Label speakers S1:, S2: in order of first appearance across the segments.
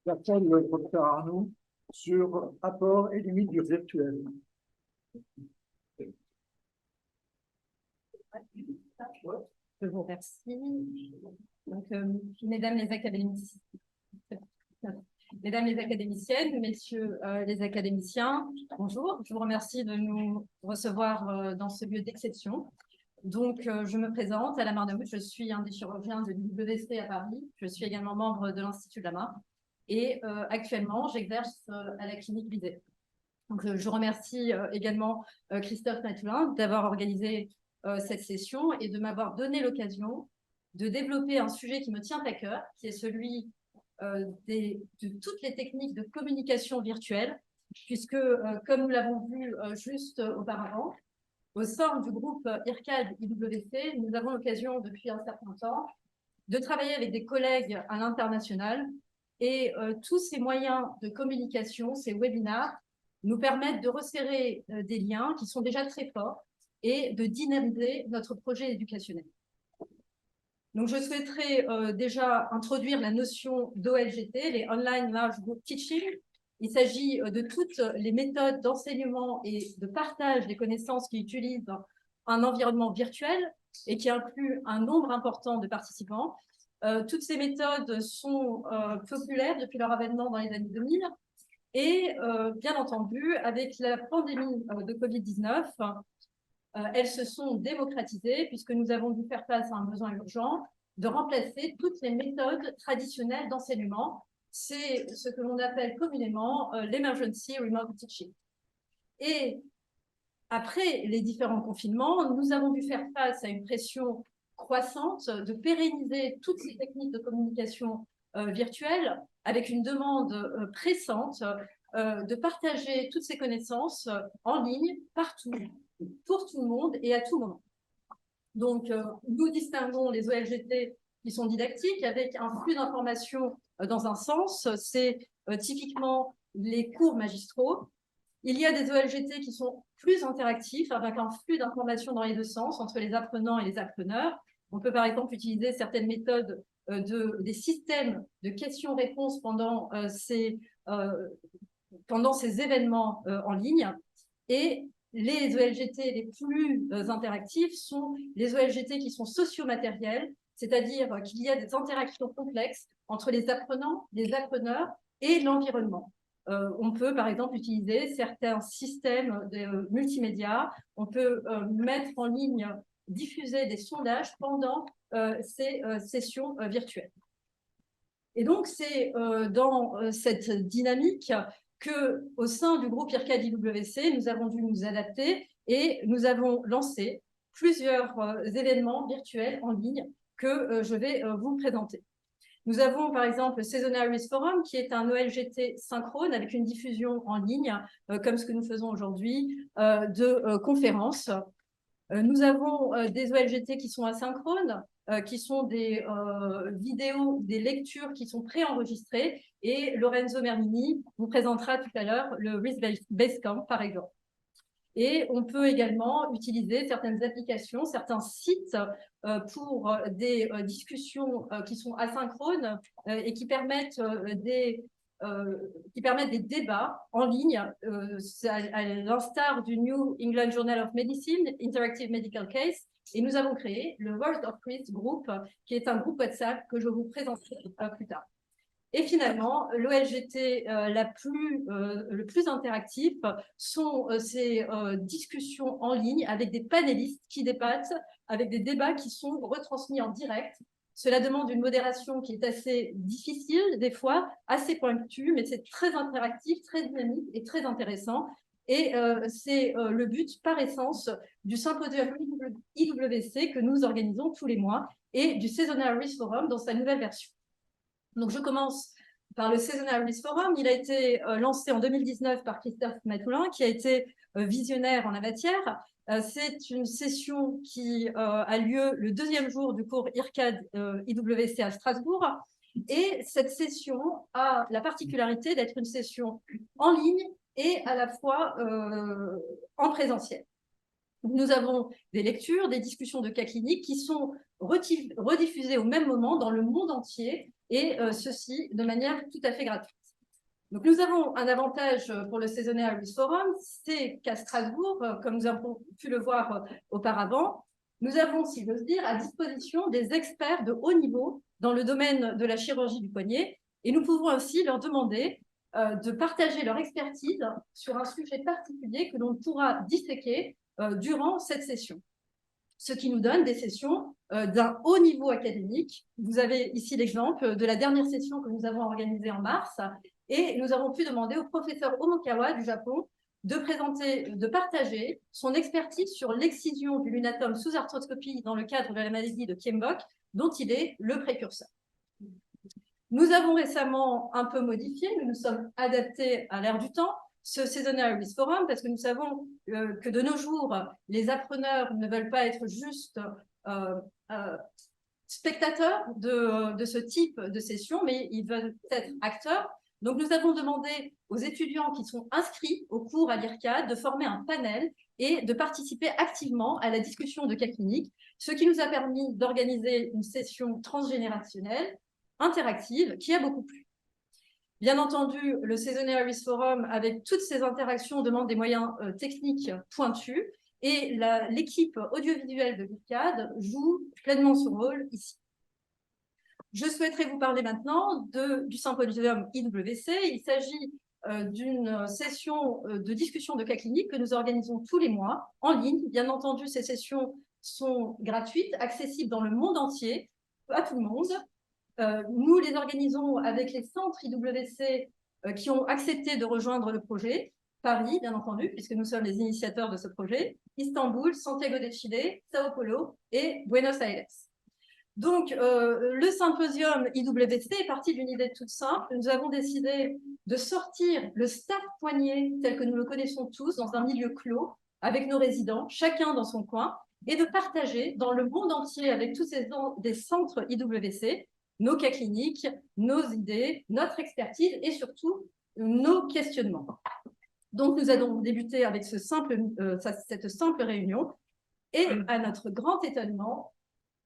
S1: J'appelle le professeur Arnaud sur apport et limites du virtuel.
S2: Je vous remercie. Donc, mesdames les académiciennes, messieurs les académiciens, bonjour. Je vous remercie de nous recevoir dans ce lieu d'exception. Donc, je me présente, Alain Mardemout, je suis un des chirurgiens de l'UWC à Paris. Je suis également membre de l'Institut de la Marne et actuellement, j'exerce à la clinique Bizet. Donc, je remercie également Christophe Matulin d'avoir organisé cette session et de m'avoir donné l'occasion de développer un sujet qui me tient à cœur, qui est celui de toutes les techniques de communication virtuelle, puisque, comme nous l'avons vu juste auparavant, au sein du groupe IRCAD-IWC, nous avons l'occasion depuis un certain temps de travailler avec des collègues à l'international et tous ces moyens de communication, ces webinars, nous permettent de resserrer des liens qui sont déjà très forts et de dynamiser notre projet éducationnel. Donc, je souhaiterais déjà introduire la notion d'OLGT, les Online Large Group Teaching. Il s'agit de toutes les méthodes d'enseignement et de partage des connaissances qui utilisent un environnement virtuel et qui inclut un nombre important de participants. Toutes ces méthodes sont populaires depuis leur avènement dans les années 2000 et, bien entendu, avec la pandémie de Covid-19, elles se sont démocratisées puisque nous avons dû faire face à un besoin urgent de remplacer toutes les méthodes traditionnelles d'enseignement. C'est ce que l'on appelle communément l'emergency remote teaching. Et après les différents confinements, nous avons dû faire face à une pression croissante de pérenniser toutes ces techniques de communication virtuelle avec une demande pressante de partager toutes ces connaissances en ligne, partout, pour tout le monde et à tout moment. Donc, nous distinguons les OLGT qui sont didactiques avec un flux d'informations dans un sens. C'est typiquement les cours magistraux. Il y a des OLGT qui sont plus interactifs avec un flux d'informations dans les deux sens entre les apprenants et les appreneurs. On peut par exemple utiliser certaines méthodes des systèmes de questions-réponses pendant ces événements en ligne. Et les OLGT les plus interactifs sont les OLGT qui sont socio-matériels, c'est-à-dire qu'il y a des interactions complexes entre les apprenants, les appreneurs et l'environnement. On peut, par exemple, utiliser certains systèmes de multimédia. On peut mettre en ligne, diffuser des sondages pendant ces sessions virtuelles. Et donc, c'est dans cette dynamique qu'au sein du groupe IRCAD-IWC, nous avons dû nous adapter et nous avons lancé plusieurs événements virtuels en ligne que je vais vous présenter. Nous avons par exemple le Seasonaries Forum, qui est un OLGT synchrone avec une diffusion en ligne, comme ce que nous faisons aujourd'hui, de conférences. Nous avons des OLGT qui sont asynchrones, qui sont des vidéos, des lectures qui sont préenregistrées. Et Lorenzo Mermini vous présentera tout à l'heure le Risk-Based Camp, par exemple. Et on peut également utiliser certaines applications, certains sites pour des discussions qui sont asynchrones et qui permettent des débats en ligne, à l'instar du New England Journal of Medicine, Interactive Medical Case. Et nous avons créé le World of Quiz Group, qui est un groupe WhatsApp que je vous présenterai plus tard. Et finalement, l'OLGT le plus interactif sont ces discussions en ligne avec des panélistes qui débattent, avec des débats qui sont retransmis en direct. Cela demande une modération qui est assez difficile, des fois, assez pointue, mais c'est très interactif, très dynamique et très intéressant. Et c'est le but par essence du symposium IWC que nous organisons tous les mois et du Seasonaries Forum dans sa nouvelle version. Donc, je commence par le Seasonaries Forum. Il a été lancé en 2019 par Christophe Matulin, qui a été visionnaire en la matière. C'est une session qui a lieu le deuxième jour du cours IRCAD-IWC à Strasbourg. Et cette session a la particularité d'être une session en ligne et à la fois en présentiel. Nous avons des lectures, des discussions de cas cliniques qui sont rediffusées au même moment dans le monde entier et ceci de manière tout à fait gratuite. Donc, nous avons un avantage pour le Seasonal Risk Forum, c'est qu'à Strasbourg, comme nous avons pu le voir auparavant, nous avons, si j'ose dire, à disposition des experts de haut niveau dans le domaine de la chirurgie du poignet, et nous pouvons ainsi leur demander de partager leur expertise sur un sujet particulier que l'on pourra disséquer durant cette session. Ce qui nous donne des sessions d'un haut niveau académique. Vous avez ici l'exemple de la dernière session que nous avons organisée en mars, et nous avons pu demander au professeur Omokawa du Japon de partager son expertise sur l'excision du lunatome sous arthroscopie dans le cadre de la maladie de Kienbock, dont il est le précurseur. Nous avons récemment un peu modifié, nous nous sommes adaptés à l'ère du temps, ce Seasonal Risk Forum, parce que nous savons que de nos jours, les appreneurs ne veulent pas être juste spectateurs de ce type de session, mais ils veulent être acteurs. Donc, nous avons demandé aux étudiants qui sont inscrits au cours à l'IRCAD de former un panel et de participer activement à la discussion de cas cliniques, ce qui nous a permis d'organiser une session transgénérationnelle interactive qui a beaucoup plu. Bien entendu, le Seasonal Risk Forum, avec toutes ces interactions, demande des moyens techniques pointus, et l'équipe audiovisuelle de l'IRCAD joue pleinement son rôle ici. Je souhaiterais vous parler maintenant du symposium IWC. Il s'agit d'une session de discussion de cas cliniques que nous organisons tous les mois en ligne. Bien entendu, ces sessions sont gratuites, accessibles dans le monde entier, à tout le monde. Nous les organisons avec les centres IWC qui ont accepté de rejoindre le projet. Paris, bien entendu, puisque nous sommes les initiateurs de ce projet, Istanbul, Santiago de Chile, Sao Paulo et Buenos Aires. Donc, le symposium IWC est parti d'une idée toute simple. Nous avons décidé de sortir le staff poignet tel que nous le connaissons tous dans un milieu clos, avec nos résidents, chacun dans son coin, et de partager dans le monde entier avec tous des centres IWC nos cas cliniques, nos idées, notre expertise et surtout nos questionnements. Donc, nous allons débuter avec cette simple réunion et à notre grand étonnement,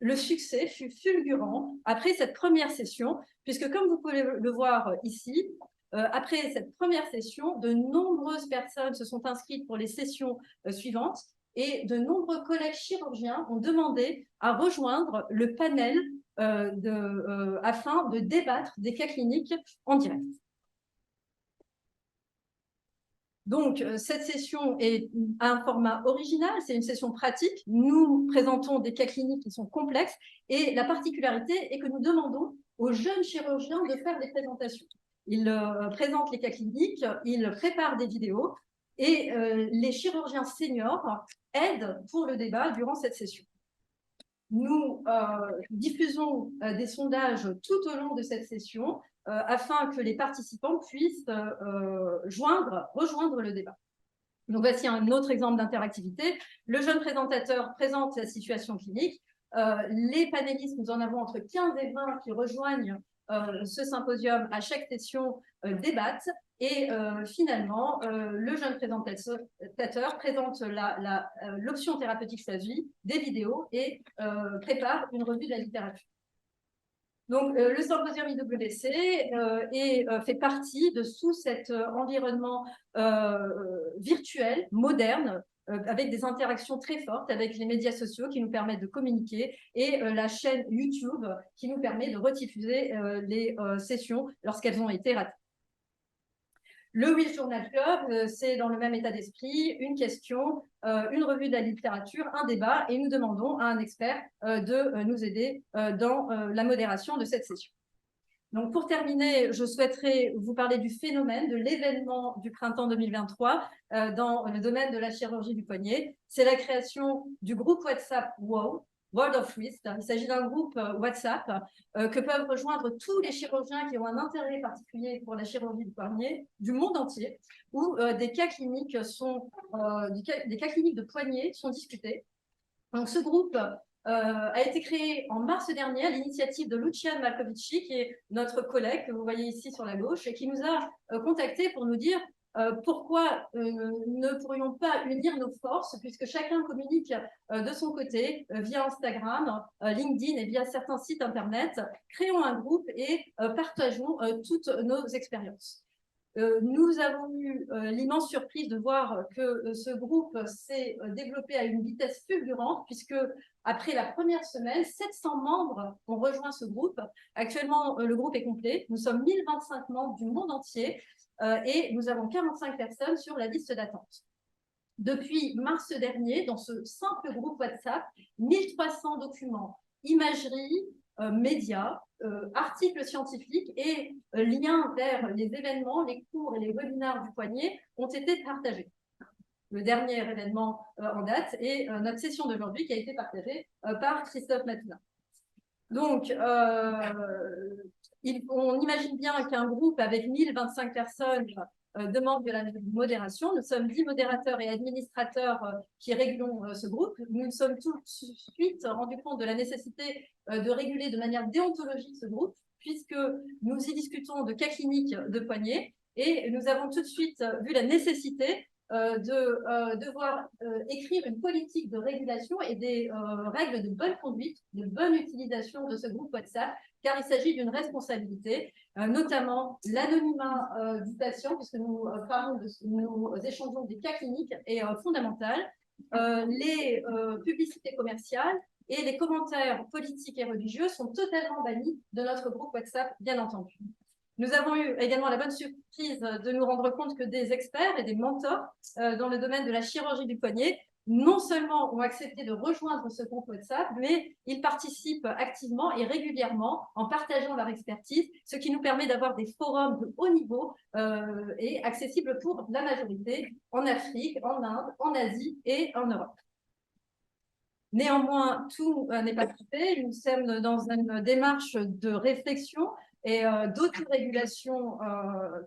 S2: le succès fut fulgurant après cette première session, puisque comme vous pouvez le voir ici, après cette première session, de nombreuses personnes se sont inscrites pour les sessions suivantes et de nombreux collègues chirurgiens ont demandé à rejoindre le panel afin de débattre des cas cliniques en direct. Donc, cette session est un format original, c'est une session pratique. Nous présentons des cas cliniques qui sont complexes et la particularité est que nous demandons aux jeunes chirurgiens de faire des présentations. Ils présentent les cas cliniques, ils préparent des vidéos et les chirurgiens seniors aident pour le débat durant cette session. Nous diffusons des sondages tout au long de cette session afin que les participants puissent rejoindre le débat. Donc, voici un autre exemple d'interactivité. Le jeune présentateur présente la situation clinique. Les panélistes, nous en avons entre 15 et 20 qui rejoignent ce symposium à chaque session, débattent. Et finalement, le jeune présentateur présente l'option thérapeutique choisie, des vidéos et prépare une revue de la littérature. Donc, le symposium IWC fait partie de tout cet environnement virtuel, moderne, avec des interactions très fortes avec les médias sociaux qui nous permettent de communiquer et la chaîne YouTube qui nous permet de rediffuser les sessions lorsqu'elles ont été ratées. Le Will Journal Club, c'est dans le même état d'esprit, une question, une revue de la littérature, un débat, et nous demandons à un expert de nous aider dans la modération de cette session. Donc, pour terminer, je souhaiterais vous parler du phénomène, de l'événement du printemps 2023 dans le domaine de la chirurgie du poignet. C'est la création du groupe WhatsApp WOW, World of Wrist. Il s'agit d'un groupe WhatsApp que peuvent rejoindre tous les chirurgiens qui ont un intérêt particulier pour la chirurgie du poignet du monde entier, où des cas cliniques de poignet sont discutés. Donc, ce groupe a été créé en mars dernier à l'initiative de Lucian Malcovici, qui est notre collègue que vous voyez ici sur la gauche, et qui nous a contactés pour nous dire pourquoi ne pourrions pas unir nos forces, puisque chacun communique de son côté via Instagram, LinkedIn et via certains sites Internet. Créons un groupe et partageons toutes nos expériences. Nous avons eu l'immense surprise de voir que ce groupe s'est développé à une vitesse fulgurante, puisque après la première semaine, 700 membres ont rejoint ce groupe. Actuellement, le groupe est complet. Nous sommes 1025 membres du monde entier et nous avons 45 personnes sur la liste d'attente. Depuis mars dernier, dans ce simple groupe WhatsApp, 1300 documents, imagerie, médias, articles scientifiques et liens vers les événements, les cours et les webinaires du poignet ont été partagés. Le dernier événement en date est notre session d'aujourd'hui qui a été partagée par Christophe Matina. Donc, on imagine bien qu'un groupe avec 1025 personnes demande de la modération. Nous sommes 10 modérateurs et administrateurs qui régulons ce groupe. Nous nous sommes tout de suite rendus compte de la nécessité de réguler de manière déontologique ce groupe, puisque nous y discutons de cas cliniques de poignet, et nous avons tout de suite vu la nécessité de devoir écrire une politique de régulation et des règles de bonne conduite, de bonne utilisation de ce groupe WhatsApp, car il s'agit d'une responsabilité, notamment l'anonymat du patient, puisque nous nous échangeons des cas cliniques, est fondamental, les publicités commerciales et les commentaires politiques et religieux sont totalement bannis de notre groupe WhatsApp, bien entendu. Nous avons eu également la bonne surprise de nous rendre compte que des experts et des mentors dans le domaine de la chirurgie du poignet non seulement ont accepté de rejoindre ce groupe WhatsApp, mais ils participent activement et régulièrement en partageant leur expertise, ce qui nous permet d'avoir des forums de haut niveau et accessibles pour la majorité en Afrique, en Inde, en Asie et en Europe. Néanmoins, tout n'est pas fait. Nous sommes dans une démarche de réflexion et d'autorégulation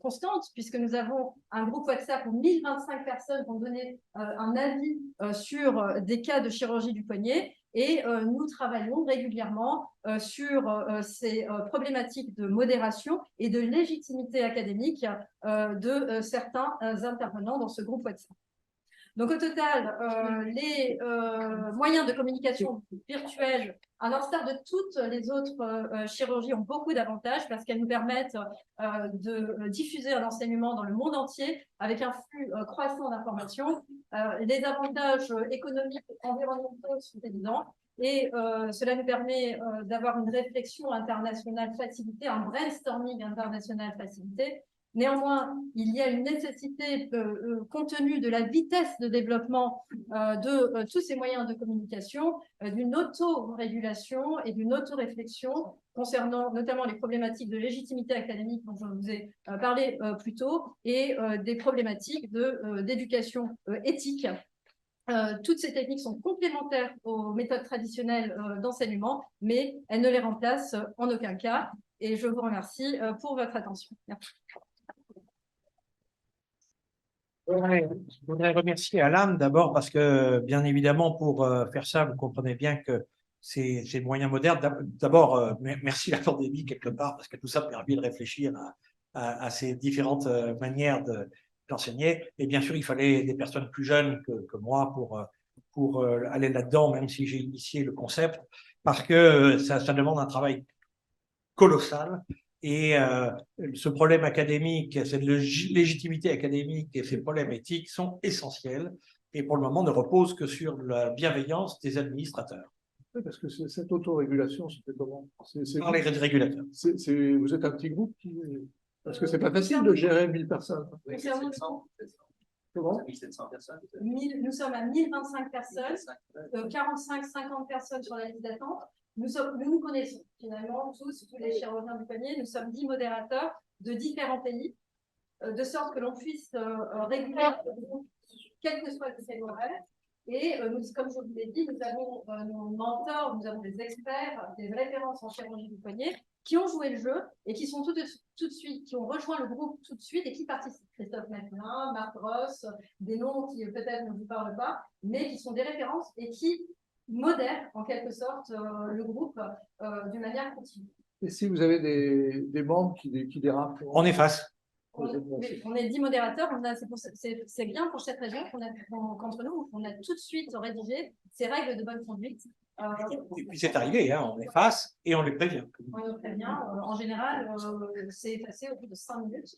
S2: constante, puisque nous avons un groupe WhatsApp où 1025 personnes vont donner un avis sur des cas de chirurgie du poignet, et nous travaillons régulièrement sur ces problématiques de modération et de légitimité académique de certains intervenants dans ce groupe WhatsApp. Donc, au total, les moyens de communication virtuelle, à l'instar de toutes les autres chirurgies, ont beaucoup d'avantages parce qu'elles nous permettent de diffuser un enseignement dans le monde entier avec un flux croissant d'informations. Les avantages économiques et environnementaux sont évidents. Et cela nous permet d'avoir une réflexion internationale facilitée, un brainstorming international facilité. Néanmoins, il y a une nécessité, compte tenu de la vitesse de développement de tous ces moyens de communication, d'une autorégulation et d'une autoréflexion concernant notamment les problématiques de légitimité académique dont je vous ai parlé plus tôt, et des problématiques d'éducation éthique. Toutes ces techniques sont complémentaires aux méthodes traditionnelles d'enseignement, mais elles ne les remplacent en aucun cas. Et je vous remercie pour votre attention. Merci.
S3: Je voudrais remercier Alan d'abord parce que, bien évidemment, pour faire ça, vous comprenez bien que ces moyens modernes. D'abord, merci la pandémie quelque part, parce que tout ça permet de réfléchir à ces différentes manières d'enseigner. Et bien sûr, il fallait des personnes plus jeunes que moi pour aller là-dedans, même si j'ai initié le concept, parce que ça demande un travail colossal. Et ce problème académique, cette légitimité académique et ces problèmes éthiques sont essentiels et pour le moment ne reposent que sur la bienveillance des administrateurs.
S1: Oui, parce que cette autorégulation, c'était comment?
S3: Par les régulateurs.
S1: Vous êtes un petit groupe parce que c'est pas facile de gérer 1000 personnes. Comment?
S2: 1700 personnes. Nous sommes à 1025 personnes, 45-50 personnes sur la liste d'attente. Nous nous connaissons finalement tous les chirurgiens du poignet. Nous sommes 10 modérateurs de différents pays, de sorte que l'on puisse réguler quel que soit le décès horaire. Et comme je vous l'ai dit, nous avons nos mentors, nous avons des experts, des références en chirurgie du poignet qui ont joué le jeu et qui sont tout de suite, qui ont rejoint le groupe tout de suite et qui participent. Christophe Matlin, Marc Ross, des noms qui peut-être ne vous parlent pas, mais qui sont des références et qui modèrent en quelque sorte le groupe d'une manière continue.
S1: Et si vous avez des membres qui dérapent?
S3: On efface.
S2: On est 10 modérateurs, c'est bien pour cette région qu'entre nous, on a tout de suite rédigé ces règles de bonne conduite.
S3: Et puis c'est arrivé, hein, on les fasse et on les prévient.
S2: On les prévient. En général, c'est effacé au bout de 5 minutes.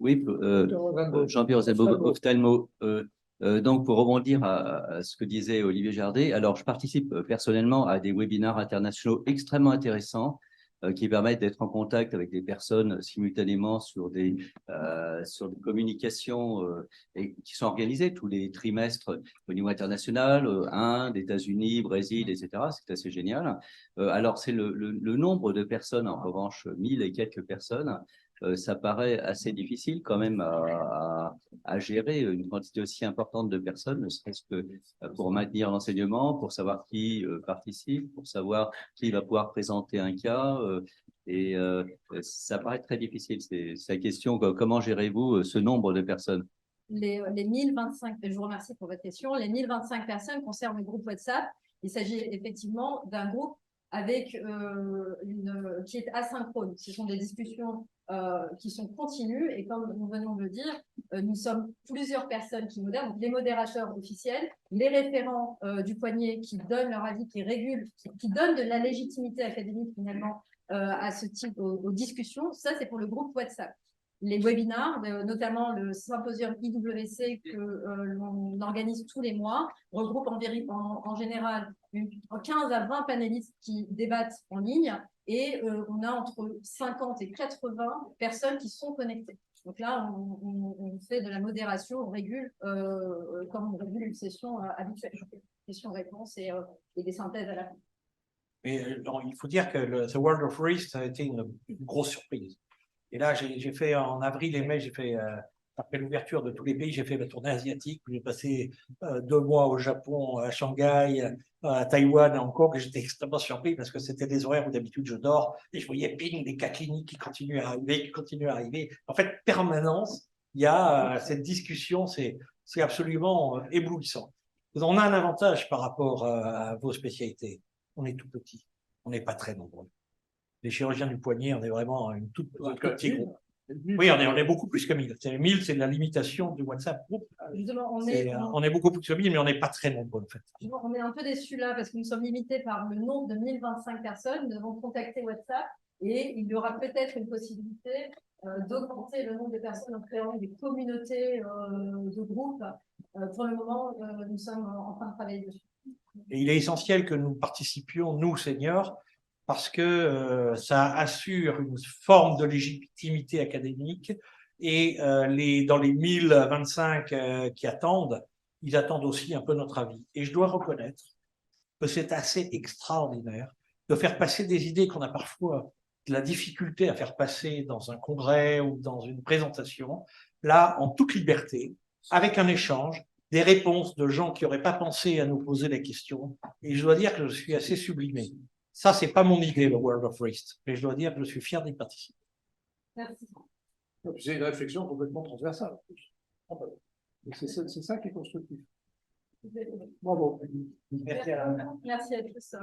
S4: Oui, Jean-Pierre Ophtalmo. Donc, pour rebondir à ce que disait Olivier Jardet, alors je participe personnellement à des webinaires internationaux extrêmement intéressants qui permettent d'être en contact avec des personnes simultanément sur des communications et qui sont organisées tous les trimestres au niveau international, Inde, États-Unis, Brésil, etc. C'est assez génial. Alors, c'est le nombre de personnes, en revanche, 1000 et quelques personnes. Ça paraît assez difficile quand même à gérer une quantité aussi importante de personnes, ne serait-ce que pour maintenir l'enseignement, pour savoir qui participe, pour savoir qui va pouvoir présenter un cas. Et ça paraît très difficile. C'est la question, comment gérez-vous ce nombre de personnes?
S2: Les 1025, je vous remercie pour votre question, les 1025 personnes concernent le groupe WhatsApp. Il s'agit effectivement d'un groupe avec qui est asynchrone. Ce sont des discussions qui sont continues et comme nous venons de le dire, nous sommes plusieurs personnes qui modèrent, donc les modérateurs officiels, les référents du poignet qui donnent leur avis, qui régulent, qui donnent de la légitimité académique finalement à ce type aux discussions. Ça, c'est pour le groupe WhatsApp. Les webinars, notamment le symposium IWC que l'on organise tous les mois, regroupe en général 15 à 20 panélistes qui débattent en ligne et on a entre 50 et 80 personnes qui sont connectées. Donc là, on fait de la modération, on régule comme on régule une session habituelle, questions-réponses et des synthèses à la fin.
S3: Mais il faut dire que The World of Risk a été une grosse surprise. Et là, j'ai fait en avril et mai, j'ai fait, après l'ouverture de tous les pays, j'ai fait la tournée asiatique. J'ai passé 2 mois au Japon, à Shanghai, à Taïwan, à Hong Kong. Et j'étais extrêmement surpris parce que c'était des horaires où d'habitude je dors. Et je voyais ping, des cas cliniques qui continuent à arriver, qui continuent à arriver. En fait, permanence, il y a cette discussion, c'est absolument éblouissant. On a un avantage par rapport à vos spécialités. On est tout petit, on n'est pas très nombreux. Les chirurgiens du poignet, on est vraiment un tout petit groupe. Oui, on est beaucoup plus que 1000. 1000, c'est la limitation du WhatsApp groupe.
S2: Justement,
S3: on est beaucoup plus que 1000, mais on n'est pas très nombreux, en fait.
S2: On est un peu déçus là parce que nous sommes limités par le nombre de 1025 personnes. Nous avons contacté WhatsApp et il y aura peut-être une possibilité d'augmenter le nombre de personnes en créant des communautés de groupes. Pour le moment, nous sommes en train de travailler dessus.
S3: Et il est essentiel que nous participions, nous, seniors, parce que ça assure une forme de légitimité académique et dans les 1025 qui attendent, ils attendent aussi un peu notre avis. Et je dois reconnaître que c'est assez extraordinaire de faire passer des idées qu'on a parfois de la difficulté à faire passer dans un congrès ou dans une présentation, là, en toute liberté, avec un échange, des réponses de gens qui n'auraient pas pensé à nous poser la question. Et je dois dire que je suis assez sublimé. Ça, c'est pas mon idée, le World of Risk, mais je dois dire que je suis fier d'y participer.
S2: Merci.
S1: C'est une réflexion complètement transversale. C'est ça qui est constructif. Bravo.
S2: Merci à tous.